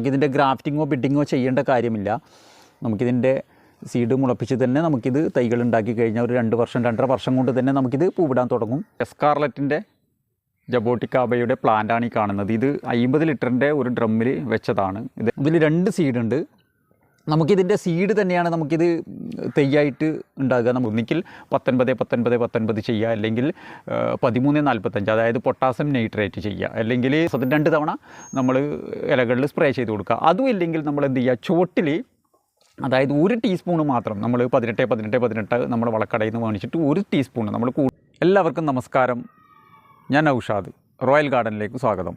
നമുക്കിതിൻ്റെ ഗ്രാഫ്റ്റിങ്ങോ ബിഡിങ്ങോ ചെയ്യേണ്ട കാര്യമില്ല. നമുക്കിതിൻ്റെ സീഡ് മുളപ്പിച്ച് തന്നെ നമുക്കിത് തൈകൾ ഉണ്ടാക്കി കഴിഞ്ഞാൽ ഒരു 2 വർഷം 2.5 വർഷം കൊണ്ട് തന്നെ നമുക്കിത് പൂവിടാൻ തുടങ്ങും. എസ്കാർലറ്റിൻ്റെ ജബോട്ടിക്കാബയുടെ പ്ലാന്റാണ് ഈ കാണുന്നത്. ഇത് 50 ലിറ്ററിൻ്റെ ഒരു ഡ്രമ്മിൽ വെച്ചതാണ്. ഇതിൽ 2 സീഡുണ്ട്. നമുക്കിതിൻ്റെ സീഡ് തന്നെയാണ് നമുക്കിത് തൈയായിട്ട് ഉണ്ടാകുക. നമുക്ക് ഒന്നിക്കിൽ 19-19-19 ചെയ്യുക, അല്ലെങ്കിൽ 13-45, അതായത് പൊട്ടാസ്യം നൈട്രേറ്റ് ചെയ്യുക, അല്ലെങ്കിൽ 2 തവണ നമ്മൾ ഇലകളിൽ സ്പ്രേ ചെയ്ത് കൊടുക്കുക. അതും ഇല്ലെങ്കിൽ നമ്മൾ എന്ത് ചെയ്യുക, ചുവട്ടിൽ അതായത് 1 ടീസ്പൂൺ മാത്രം നമ്മൾ 18 നമ്മൾ വളക്കടയിൽ നിന്ന് വാങ്ങിച്ചിട്ട് 1 ടീസ്പൂൺ നമ്മൾ എല്ലാവർക്കും നമസ്കാരം. ഞാൻ ഔഷാദ്, റോയൽ ഗാർഡനിലേക്ക് സ്വാഗതം.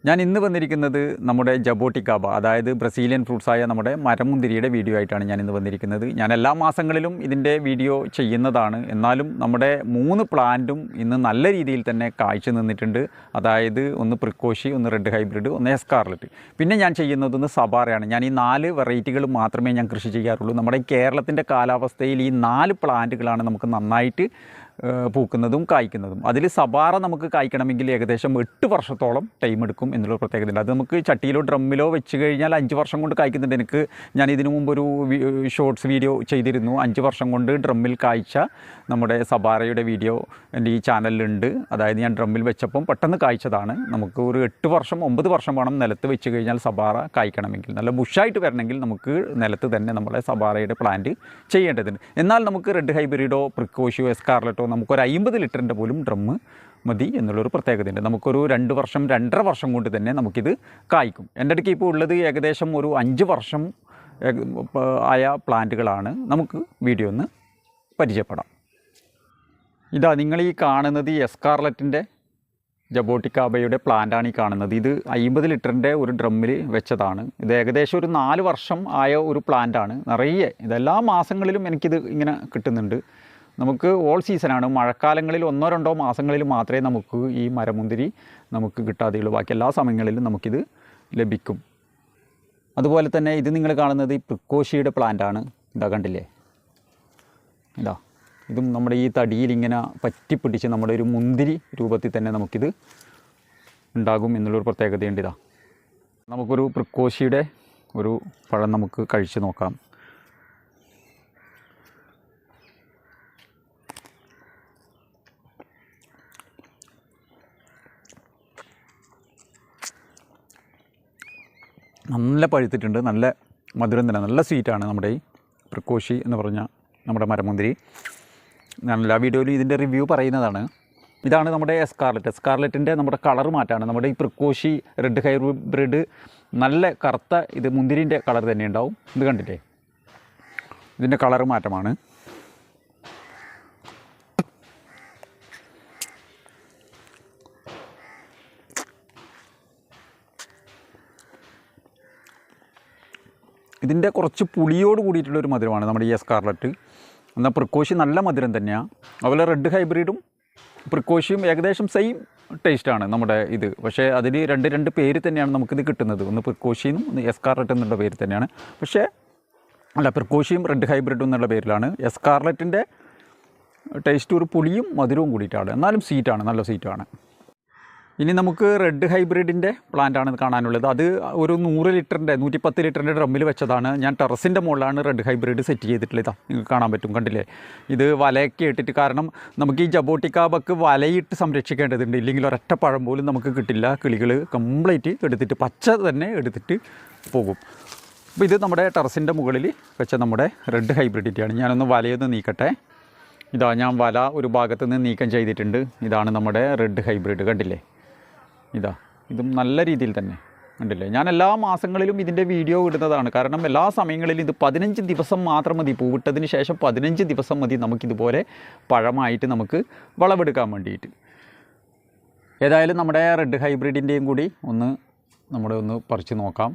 ഞാൻ ഇന്ന് വന്നിരിക്കുന്നത് നമ്മുടെ ജബോട്ടിക്കാബ, അതായത് ബ്രസീലിയൻ ഫ്രൂട്ട്സായ നമ്മുടെ മരമുന്തിരിയുടെ വീഡിയോ ആയിട്ടാണ് ഞാൻ ഇന്ന് വന്നിരിക്കുന്നത്. ഞാൻ എല്ലാ മാസങ്ങളിലും ഇതിൻ്റെ വീഡിയോ ചെയ്യുന്നതാണ്. എന്നാലും നമ്മുടെ 3 പ്ലാന്റും ഇന്ന് നല്ല രീതിയിൽ തന്നെ കായ്ച്ചു നിന്നിട്ടുണ്ട്. അതായത് ഒന്ന് പ്രിക്കോഷി, ഒന്ന് റെഡ് ഹൈബ്രിഡ്, ഒന്ന് എസ്കാർലറ്റ്. പിന്നെ ഞാൻ ചെയ്യുന്നതൊന്ന് സബാറയാണ്. ഞാൻ ഈ 4 വെറൈറ്റികൾ മാത്രമേ ഞാൻ കൃഷി ചെയ്യാറുള്ളൂ. നമ്മുടെ കേരളത്തിൻ്റെ കാലാവസ്ഥയിൽ ഈ 4 പ്ലാന്റുകളാണ് നമുക്ക് നന്നായിട്ട് പൂക്കുന്നതും കായ്ക്കുന്നതും. അതിൽ സബാറ നമുക്ക് കായ്ക്കണമെങ്കിൽ ഏകദേശം 8 വർഷത്തോളം ടൈം എടുക്കും എന്നുള്ള പ്രത്യേകതയുണ്ട്. അത് നമുക്ക് ചട്ടിയിലോ ഡ്രമ്മിലോ വെച്ച് കഴിഞ്ഞാൽ 5 വർഷം കൊണ്ട് കായ്ക്കുന്നുണ്ട്. ഞാൻ ഇതിനു മുമ്പ് ഒരു ഷോർട്സ് വീഡിയോ ചെയ്തിരുന്നു. 5 വർഷം കൊണ്ട് ഡ്രമ്മിൽ കായ്ച്ച നമ്മുടെ സബാറയുടെ വീഡിയോ എൻ്റെ ഈ ചാനലിലുണ്ട്. അതായത് ഞാൻ ഡ്രമ്മിൽ വെച്ചപ്പം പെട്ടെന്ന് കായ്ച്ചതാണ്. നമുക്ക് ഒരു 8 വർഷം 9 വർഷം വേണം നിലത്ത് വെച്ച് കഴിഞ്ഞാൽ സബാറ കായ്ക്കണമെങ്കിൽ. നല്ല ബുഷായിട്ട് വരണമെങ്കിൽ നമുക്ക് നിലത്ത് തന്നെ നമ്മളെ സബാറയുടെ പ്ലാന്റ് ചെയ്യേണ്ടതുണ്ട്. എന്നാൽ നമുക്ക് റെഡ് ഹൈബ്രിഡോ പ്രിക്കോഷിയോ എസ്കാർലറ്റോ നമുക്കൊരു 50 ലിറ്ററിൻ്റെ പോലും ഡ്രമ്മ് മതി എന്നുള്ളൊരു പ്രത്യേകതയുണ്ട്. നമുക്കൊരു 2 വർഷം 2.5 വർഷം കൊണ്ട് തന്നെ നമുക്കിത് കായ്ക്കും. എൻ്റെ അടുത്ത് ഇപ്പോൾ ഉള്ളത് ഏകദേശം ഒരു 5 വർഷം ആയ പ്ലാന്റുകളാണ്. നമുക്ക് വീഡിയോ ഒന്ന് പരിചയപ്പെടാം. ഇതാ നിങ്ങൾ ഈ കാണുന്നത് എസ്കാർലറ്റിൻ്റെ ജബോട്ടിക്കാബയുടെ പ്ലാന്റാണ് ഈ കാണുന്നത്. ഇത് 50 ലിറ്ററിൻ്റെ ഒരു ഡ്രമ്മിൽ വെച്ചതാണ്. ഇത് ഏകദേശം ഒരു 4 വർഷം ആയ ഒരു പ്ലാന്റാണ്. നിറയെ ഇതെല്ലാ മാസങ്ങളിലും എനിക്കിത് ഇങ്ങനെ കിട്ടുന്നുണ്ട്. നമുക്ക് ഓൾ സീസണാണ്. മഴക്കാലങ്ങളിൽ 1-2 മാസങ്ങളിൽ മാത്രമേ നമുക്ക് ഈ മരമുന്തിരി നമുക്ക് കിട്ടാതെയുള്ളൂ. ബാക്കി എല്ലാ സമയങ്ങളിലും നമുക്കിത് ലഭിക്കും. അതുപോലെ തന്നെ ഇത് നിങ്ങൾ കാണുന്നത് ഈ പ്രിക്കോഷിയുടെ പ്ലാന്റാണ്. ഇതാ കണ്ടില്ലേ, ഇതാ ഇതും നമ്മുടെ ഈ തടിയിൽ ഇങ്ങനെ പറ്റിപ്പിടിച്ച് നമ്മുടെ ഒരു മുന്തിരി രൂപത്തിൽ തന്നെ നമുക്കിത് ഉണ്ടാകും എന്നുള്ളൊരു പ്രത്യേകതയുണ്ട്. ഇതാ നമുക്കൊരു പ്രിക്കോഷിയുടെ ഒരു പഴം നമുക്ക് കഴിച്ച് നോക്കാം. നല്ല പഴുത്തിട്ടുണ്ട്, നല്ല മധുരം തന്നെ, നല്ല സ്വീറ്റാണ് നമ്മുടെ ഈ പ്രിക്കോഷി എന്ന് പറഞ്ഞ നമ്മുടെ മരമുന്തിരി. ഞാൻ എല്ലാ വീഡിയോയിലും ഇതിൻ്റെ റിവ്യൂ പറയുന്നതാണ്. ഇതാണ് നമ്മുടെ എസ്കാർലറ്റ്. എസ്കാർലറ്റിൻ്റെ നമ്മുടെ കളർ മാറ്റാണ്. നമ്മുടെ ഈ പ്രിക്കോഷി റെഡ് ഹൈബ്രിഡ് നല്ല കറുത്ത ഇത് മുന്തിരിൻ്റെ കളർ തന്നെ ഉണ്ടാവും. ഇത് കണ്ടില്ലേ, ഇതിൻ്റെ കളർ മാറ്റമാണ്. ഇതിൻ്റെ കുറച്ച് പുളിയോട് കൂടിയിട്ടുള്ളൊരു മധുരമാണ് നമ്മുടെ ഈ എസ്കാർലറ്റ്. എന്നാൽ പ്രിക്കോഷി നല്ല മധുരം തന്നെയാണ്. അതുപോലെ റെഡ് ഹൈബ്രിഡും പ്രിക്കോഷിയും ഏകദേശം സെയിം ടേസ്റ്റാണ് നമ്മുടെ ഇത്. പക്ഷേ അതിൽ രണ്ട് പേര് തന്നെയാണ് നമുക്കിത് കിട്ടുന്നത്. ഒന്ന് പ്രിക്കോഷിയും ഒന്ന് എസ്കാർലറ്റ് എന്നുള്ള പേര് തന്നെയാണ്. പക്ഷേ അല്ല, പ്രിക്കോഷിയും റെഡ് ഹൈബ്രിഡും എന്നുള്ള പേരിലാണ്. എസ്കാർലറ്റിൻ്റെ ടേസ്റ്റ് ഒരു പുളിയും മധുരവും കൂടിയിട്ടാണ്. എന്നാലും സ്വീറ്റാണ്, നല്ല സ്വീറ്റാണ്. ഇനി നമുക്ക് റെഡ് ഹൈബ്രിഡിൻ്റെ പ്ലാന്റാണ് കാണാനുള്ളത്. അത് ഒരു 100 ലിറ്ററിൻ്റെ 110 ലിറ്ററിൻ്റെ ഡ്രമ്മിൽ വെച്ചതാണ്. ഞാൻ ടെറസിൻ്റെ മുകളിലാണ് റെഡ് ഹൈബ്രിഡ് സെറ്റ് ചെയ്തിട്ടുള്ളത്. ഇതാ നിങ്ങൾക്ക് കാണാൻ പറ്റും, കണ്ടില്ലേ. ഇത് വലയൊക്കെ ഇട്ടിട്ട്, കാരണം നമുക്ക് ഈ ജബോട്ടിക്കാബക്ക് വലയിട്ട് സംരക്ഷിക്കേണ്ടതുണ്ട്. ഇല്ലെങ്കിൽ ഒരൊറ്റ പഴം പോലും നമുക്ക് കിട്ടില്ല. കിളികൾ കംപ്ലീറ്റ് എടുത്തിട്ട് പച്ച തന്നെ എടുത്തിട്ട് പോകും. അപ്പോൾ ഇത് നമ്മുടെ ടെറസിൻ്റെ മുകളിൽ വെച്ച നമ്മുടെ റെഡ് ഹൈബ്രിഡിൻ്റെയാണ്. ഞാനൊന്ന് വലയൊന്ന് നീക്കട്ടെ. ഇതാ ഞാൻ വല ഒരു ഭാഗത്ത് നിന്ന് നീക്കം ചെയ്തിട്ടുണ്ട്. ഇതാണ് നമ്മുടെ റെഡ് ഹൈബ്രിഡ്, കണ്ടില്ലേ. ഇതും നല്ല രീതിയിൽ തന്നെ കണ്ടില്ലേ. ഞാൻ എല്ലാ മാസങ്ങളിലും ഇതിൻ്റെ വീഡിയോ ഇടുന്നതാണ്. കാരണം എല്ലാ സമയങ്ങളിലും ഇത് 15 ദിവസം മാത്രം മതി. പൂവിട്ടതിന് ശേഷം 15 ദിവസം മതി നമുക്കിതുപോലെ പഴമായിട്ട് നമുക്ക് വിളവെടുക്കാൻ വേണ്ടിയിട്ട്. ഏതായാലും നമ്മുടെ റെഡ് ഹൈബ്രിഡിൻ്റെയും കൂടി ഒന്ന് പറിച്ച് നോക്കാം.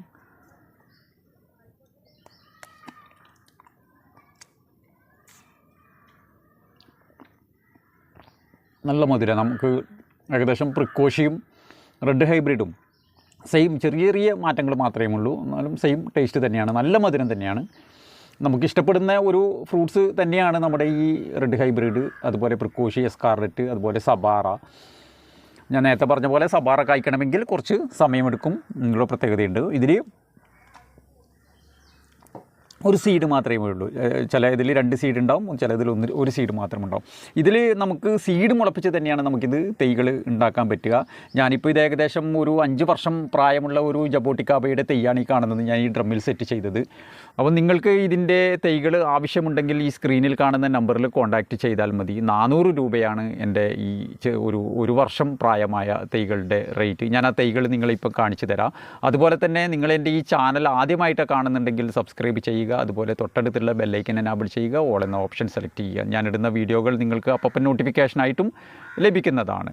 നല്ല മധുരം. നമുക്ക് ഏകദേശം പ്രിക്കോഷിയും റെഡ് ഹൈബ്രിഡും സെയിം ചെറിയ ചെറിയ മാറ്റങ്ങൾ മാത്രമേ ഉള്ളൂ. എന്നാലും സെയിം ടേസ്റ്റ് തന്നെയാണ്, നല്ല മധുരം തന്നെയാണ്. നമുക്കിഷ്ടപ്പെടുന്ന ഒരു ഫ്രൂട്ട്സ് തന്നെയാണ് നമ്മുടെ ഈ റെഡ് ഹൈബ്രിഡ്, അതുപോലെ പ്രിക്കോഷി, എസ്കാർലറ്റ്, അതുപോലെ സബാറ. ഞാൻ നേരത്തെ പറഞ്ഞ പോലെ സബാറ കായ്ക്കണമെങ്കിൽ കുറച്ച് സമയമെടുക്കും എന്നുള്ള പ്രത്യേകതയുണ്ട്. ഇതിൽ ഒരു സീഡ് മാത്രമേ ഉള്ളൂ. ചില ഇതിൽ 2 സീഡ് ഉണ്ടാവും, ചിലതിൽ ഒരു സീഡ് മാത്രം ഉണ്ടാവും. ഇതിൽ നമുക്ക് സീഡ് മുളപ്പിച്ച് തന്നെയാണ് നമുക്കിത് തൈകൾ ഉണ്ടാക്കാൻ പറ്റുക. ഞാനിപ്പോൾ ഇത് ഏകദേശം ഒരു 5 വർഷം പ്രായമുള്ള ഒരു ജബോട്ടിക്കാബയുടെ തൈയാണ് ഈ കാണുന്നത്, ഞാൻ ഈ ഡ്രമ്മിൽ സെറ്റ് ചെയ്തത്. അപ്പോൾ നിങ്ങൾക്ക് ഇതിൻ്റെ തൈകൾ ആവശ്യമുണ്ടെങ്കിൽ ഈ സ്ക്രീനിൽ കാണുന്ന നമ്പറിൽ കോൺടാക്റ്റ് ചെയ്താൽ മതി. 400 രൂപയാണ് എൻ്റെ ഈ ഒരു വർഷം പ്രായമായ തൈകളുടെ റേറ്റ്. ഞാൻ ആ തൈകൾ നിങ്ങളിപ്പോൾ കാണിച്ചു തരാം. അതുപോലെ തന്നെ നിങ്ങൾ എൻ്റെ ഈ ചാനൽ ആദ്യമായിട്ട് കാണുന്നുണ്ടെങ്കിൽ സബ്സ്ക്രൈബ് ചെയ്യുക. അതുപോലെ തൊട്ടടുത്തുള്ള ബെല്ലൈക്കൻ എനാബിൾ ചെയ്യുക, ഓൾ എന്ന ഓപ്ഷൻ സെലക്ട് ചെയ്യുക. ഞാനിടുന്ന വീഡിയോകൾ നിങ്ങൾക്ക് അപ്പം നോട്ടിഫിക്കേഷനായിട്ടും ലഭിക്കുന്നതാണ്.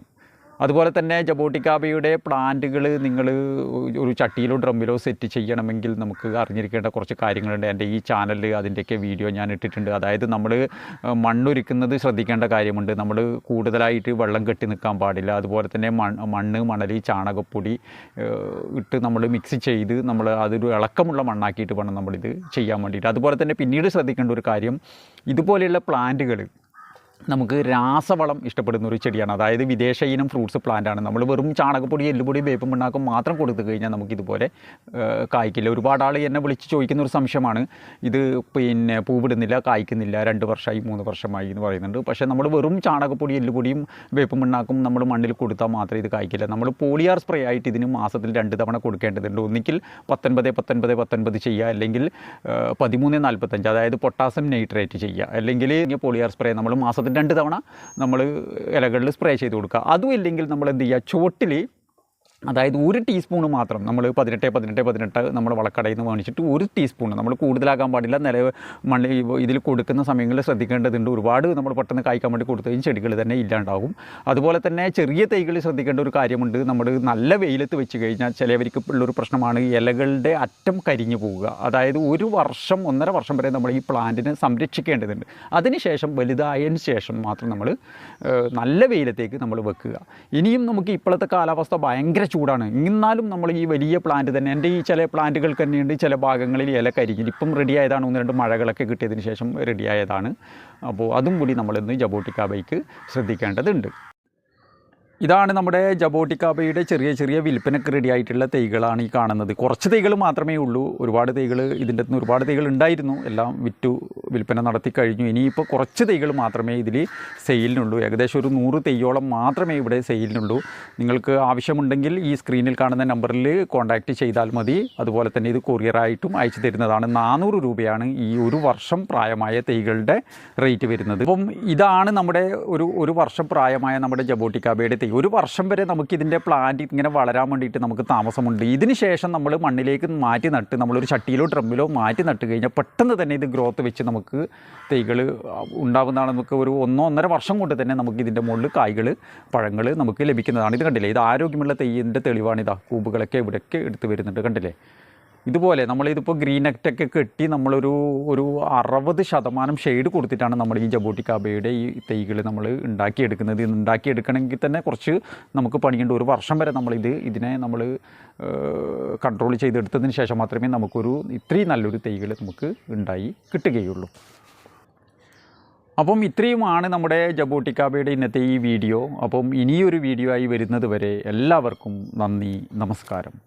അതുപോലെ തന്നെ ജബോട്ടിക്കാബയുടെ പ്ലാന്റുകൾ നിങ്ങൾ ഒരു ചട്ടിയിലോ ഡ്രമ്മിലോ സെറ്റ് ചെയ്യണമെങ്കിൽ നമുക്ക് അറിഞ്ഞിരിക്കേണ്ട കുറച്ച് കാര്യങ്ങളുണ്ട്. എൻ്റെ ഈ ചാനലിൽ അതിൻ്റെയൊക്കെ വീഡിയോ ഞാൻ ഇട്ടിട്ടുണ്ട്. അതായത് നമ്മൾ മണ്ണൊരുക്കുന്നത് ശ്രദ്ധിക്കേണ്ട കാര്യമുണ്ട്. നമ്മൾ കൂടുതലായിട്ട് വെള്ളം കെട്ടി നിൽക്കാൻ പാടില്ല. അതുപോലെ തന്നെ മണ്ണ്, മണൽ, ചാണകപ്പൊടി ഇട്ട് നമ്മൾ മിക്സ് ചെയ്ത് നമ്മൾ അതൊരു ഇളക്കമുള്ള മണ്ണാക്കിയിട്ട് വേണം നമ്മളിത് ചെയ്യാൻ വേണ്ടിയിട്ട്. അതുപോലെ തന്നെ പിന്നീട് ശ്രദ്ധിക്കേണ്ട ഒരു കാര്യം, ഇതുപോലെയുള്ള പ്ലാന്റുകൾ നമുക്ക് രാസവളം ഇഷ്ടപ്പെടുന്ന ഒരു ചെടിയാണ്. അതായത് വിദേശ ഇനം ഫ്രൂട്ട്സ് പ്ലാന്റാണ്. നമ്മൾ വെറും ചാണകപ്പൊടി, എല്ലുപൊടി, വേപ്പും പിണ്ണാക്കും മാത്രം കൊടുത്തു കഴിഞ്ഞാൽ നമുക്കിതുപോലെ കായ്ക്കില്ല. ഒരുപാട് ആൾ എന്നെ വിളിച്ച് ചോദിക്കുന്ന ഒരു സംശയമാണ്, ഇത് പിന്നെ പൂവിടുന്നില്ല, കായ്ക്കുന്നില്ല, 2 വർഷമായി 3 വർഷമായി എന്ന് പറയുന്നുണ്ട്. പക്ഷേ നമ്മൾ വെറും ചാണകപ്പൊടി, എല്ലുപൊടിയും വേപ്പും പിണ്ണാക്കും നമ്മൾ മണ്ണിൽ കൊടുത്താൽ മാത്രമേ ഇത് കായ്ക്കില്ല. നമ്മൾ പോളിയാർ സ്പ്രേ ആയിട്ട് ഇതിന് മാസത്തിൽ 2 തവണ കൊടുക്കേണ്ടതുണ്ട്. ഒന്നിക്കിൽ 19-19-19 ചെയ്യുക, അല്ലെങ്കിൽ 13-45, അതായത് പൊട്ടാസ്യം നൈട്രേറ്റ് ചെയ്യുക, അല്ലെങ്കിൽ പോളിയാർ സ്പ്രേ നമ്മൾ മാസത്തിൽ 2 തവണ നമ്മൾ ഇലകളിൽ സ്പ്രേ ചെയ്ത് കൊടുക്കുക. അതും ഇല്ലെങ്കിൽ നമ്മൾ എന്ത് ചെയ്യുക, ചുവട്ടിൽ അതായത് 1 ടീസ്പൂൺ മാത്രം നമ്മൾ 18 നമ്മൾ വളക്കടയിൽ നിന്ന് വാങ്ങിച്ചിട്ട് 1 ടീസ്പൂൺ, നമ്മൾ കൂടുതലാക്കാൻ പാടില്ല. മണ്ണിൽ ഇതിൽ കൊടുക്കുന്ന സമയങ്ങളിൽ ശ്രദ്ധിക്കേണ്ടതുണ്ട്. ഒരുപാട് നമ്മൾ പെട്ടെന്ന് കായ്ക്കാൻ വേണ്ടി കൊടുത്തു കഴിഞ്ഞാൽ ചെടികൾ തന്നെ ഇല്ലാണ്ടാകും. അതുപോലെ തന്നെ ചെറിയ തൈകളിൽ ശ്രദ്ധിക്കേണ്ട ഒരു കാര്യമുണ്ട്. നമ്മൾ നല്ല വെയിലത്ത് വെച്ച് കഴിഞ്ഞാൽ ചിലവർക്ക് ഉള്ളൊരു പ്രശ്നമാണ് ഇലകളുടെ അറ്റം കരിഞ്ഞു പോവുക. അതായത് 1 വർഷം 1.5 വർഷം വരെ നമ്മൾ ഈ പ്ലാന്റിനെ സംരക്ഷിക്കേണ്ടതുണ്ട്. അതിനുശേഷം വലുതായതിന് ശേഷം മാത്രം നമ്മൾ നല്ല വെയിലത്തേക്ക് നമ്മൾ വെക്കുക. ഇനിയും നമുക്ക് ഇപ്പോഴത്തെ കാലാവസ്ഥ ഭയങ്കര ചൂടാണ്. എന്നാലും നമ്മൾ ഈ വലിയ പ്ലാന്റ് തന്നെ, എൻ്റെ ഈ ചില പ്ലാന്റുകൾക്ക് തന്നെയുണ്ട് ചില ഭാഗങ്ങളിൽ ഇല കരിഞ്ഞിട്ട് ഇപ്പം റെഡിയായതാണ്. 1-2 മഴകളൊക്കെ കിട്ടിയതിന് ശേഷം റെഡിയായതാണ്. അപ്പോൾ അതും കൂടി നമ്മളിന്ന് ജബോട്ടിക്കാബയ്ക്ക് ശ്രദ്ധിക്കേണ്ടതുണ്ട്. ഇതാണ് നമ്മുടെ ജബോട്ടിക്കാബയുടെ ചെറിയ ചെറിയ വിൽപ്പനക്ക് റെഡി ആയിട്ടുള്ള തൈകളാണ് ഈ കാണുന്നത്. കുറച്ച് തൈകൾ മാത്രമേ ഉള്ളൂ. ഒരുപാട് തൈകൾ ഇതിൻ്റെ അകത്ത് ഒരുപാട് തൈകൾ ഉണ്ടായിരുന്നു, എല്ലാം വിൽപ്പന നടത്തി കഴിഞ്ഞു. ഇനിയിപ്പോൾ കുറച്ച് തൈകൾ മാത്രമേ ഇതിൽ സെയിലിനുള്ളൂ. ഏകദേശം ഒരു 100 തൈയോളം മാത്രമേ ഇവിടെ സെയിലിനുള്ളൂ. നിങ്ങൾക്ക് ആവശ്യമുണ്ടെങ്കിൽ ഈ സ്ക്രീനിൽ കാണുന്ന നമ്പറിൽ കോൺടാക്റ്റ് ചെയ്താൽ മതി. അതുപോലെ തന്നെ ഇത് കൊറിയറായിട്ടും അയച്ചു തരുന്നതാണ്. 400 രൂപയാണ് ഈ 1 വർഷം പ്രായമായ തൈകളുടെ റേറ്റ് വരുന്നത്. അപ്പം ഇതാണ് നമ്മുടെ ഒരു വർഷം പ്രായമായ നമ്മുടെ ജബോട്ടിക്കാബയുടെ തൈ. 1 വർഷം വരെ നമുക്കിതിൻ്റെ പ്ലാന്റ് ഇങ്ങനെ വളരാൻ വേണ്ടിയിട്ട് നമുക്ക് താമസമുണ്ട്. ഇതിന് ശേഷം നമ്മൾ മണ്ണിലേക്ക് മാറ്റി നട്ട് നമ്മളൊരു ചട്ടിയിലോ ഡ്രമ്മിലോ മാറ്റി നട്ട് കഴിഞ്ഞാൽ പെട്ടെന്ന് തന്നെ ഇത് ഗ്രോത്ത് വെച്ച് നമുക്ക് തൈകൾ ഉണ്ടാകുന്നതാണ്. നമുക്ക് ഒരു 1-1.5 വർഷം കൊണ്ട് തന്നെ നമുക്ക് ഇതിൻ്റെ മുകളിൽ കായ്കൾ, പഴങ്ങൾ നമുക്ക് ലഭിക്കുന്നതാണ്. ഇത് കണ്ടില്ലേ, ഇത് ആരോഗ്യമുള്ള തൈയിൻ്റെ തെളിവാണിതാ. കൂമ്പുകളൊക്കെ ഇവിടെയൊക്കെ എടുത്ത് വരുന്നുണ്ട്, കണ്ടില്ലേ. ഇതുപോലെ നമ്മളിതിപ്പോൾ ഗ്രീൻ നെറ്റൊക്കെ കെട്ടി നമ്മളൊരു 60% ഷെയ്ഡ് കൊടുത്തിട്ടാണ് നമ്മൾ ഈ ജബോട്ടിക്കാബയുടെ ഈ തൈകൾ നമ്മൾ ഉണ്ടാക്കിയെടുക്കുന്നത്. ഇത് ഉണ്ടാക്കിയെടുക്കണമെങ്കിൽ തന്നെ കുറച്ച് നമുക്ക് പണിയുണ്ട്. 1 വർഷം വരെ ഇതിനെ നമ്മൾ കൺട്രോൾ ചെയ്തെടുത്തതിന് ശേഷം മാത്രമേ നമുക്കൊരു ഇത്രയും നല്ലൊരു തൈകൾ നമുക്ക് ഉണ്ടായി കിട്ടുകയുള്ളൂ. അപ്പം ഇത്രയുമാണ് നമ്മുടെ ജബോട്ടിക്കാബയുടെ ഇന്നത്തെ ഈ വീഡിയോ. അപ്പം ഇനിയൊരു വീഡിയോ ആയി വരുന്നത് വരെ എല്ലാവർക്കും നന്ദി, നമസ്കാരം.